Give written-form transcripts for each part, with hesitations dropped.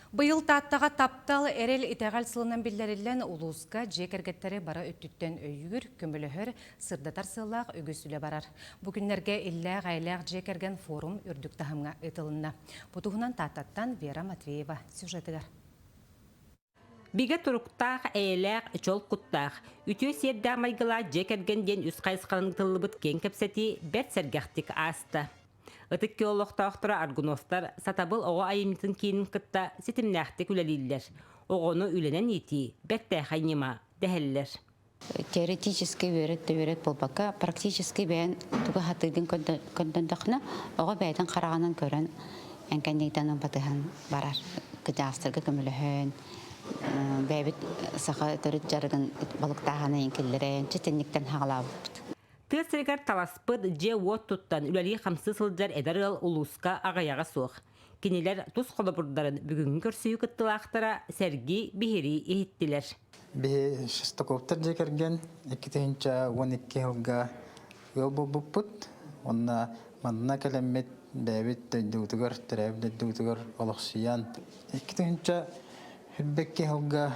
Быйыл таттаға таптал әрел итәғал сылынан білдерілен улуска жекергеттері бара өттіттен өйгір, көміліғір, сырдатар сылақ өгісілі барар. Бүгінлерге илләғ айләғ жекерген форум үрдік тахымға ұтылынна. Бұтығынан таттаттан Вера Матвеева сюжетігер. Биге туруктаах эйлээх чол куттаах үтүө сиэрдээ майгыла жекерген ден үс кайсыканын тыллыбыт кен кепсети бет сергахтик аста. Ытык кеоллохтаахтара аргуновтар сатабыл ого айымытын киинин кытта ситимнээхтик үлелиллер. Огону үленен ити беттэ хайнима дехеллер. Теоретически верет болбака, практически бән туга хатыгын көндөндөхнө ого бәйтен караганын көрөн энкендейтанын батыхан барар. Кыжаастырга көмөлөһөн бәбит саха төрөт жаргын балыктаганы инкеллерен четенниктен хагалабыт. Тырсыргар таласпыт же уот туттан үләли хамсы сылдар эдарыл улуска агаяга суох. Кинилер тус колобурдарын бүгүн көрсүйү кыттылаактара серги бихири ихиттилер. Бе шестокоптер жекерген 2-12 жылга ел болбуппут. Онна мандына келеммет бәбит дөйдүгөр терәп дөйдүгөр олоксуян. 2-12 жылга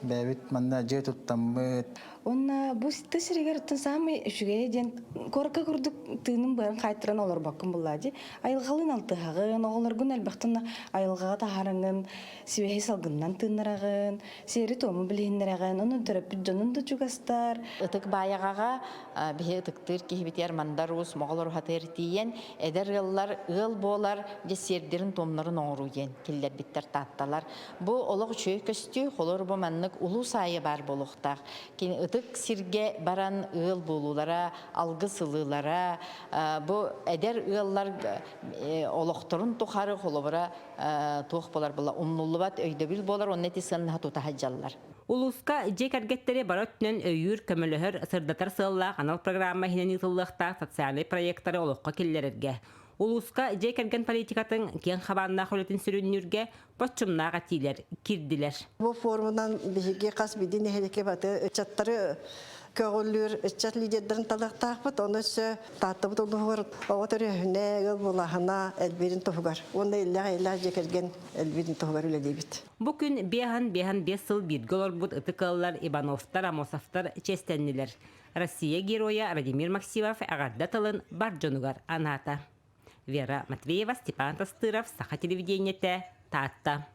бәбит манда же туттаммыт. Онна бу тесирегер самый үшүгө ден корка курдук тыынын барын кайтыран олар баккын буллади. Айылгалын алтыгын оголор күн албактан айылгага тахарыңын сибеһи салгыннан тыыннарагын, сери тому билиннерагын, онун төрөп жонун да жугастар. Ытык баягага бихи ытыктыр кихибитер мандарус моголор хатыр тиен эдер ыллар ыл болар же сердерин томнарын оңруен киллер биттер татталар. Бу олог чөй көстү холор бу маннык улуу сайы бар болуктак. Ытык сирге баран ыл болулара, алгы сылылара, бу эдер ыллар олохторун тухары холобара тух болар була умнулубат өйдөбүл болар оннети сынна тутахажаллар. Улуска жекергеттери бароттен өйүр көмөлөһөр сырдатар сылла канал программа хинени сыллыкта социаль проекттары олокко киллерерге. Улуска жекерген политикатын кен хабанна холетін сүрүннүрге боччумнага тилер кирдилер. Бу формадан биге кас бидин хелеке баты чаттары көгөллөр чат лидердерин талактаакпыт онусу таттыбыт улугор оотөрү не булахана элбирин тугар. Онда илля жекерген элбирин тугар үле дебит. Бу күн бехан 5 сыл бирголор бут ытыкаллар Ивановтар, Амосовтар честеннилер. Россия героя Радимир Максимов агадда тылын баржонугар аната. Вера Матвеева, Степан Тастыров, Саха телевидениете, Татта.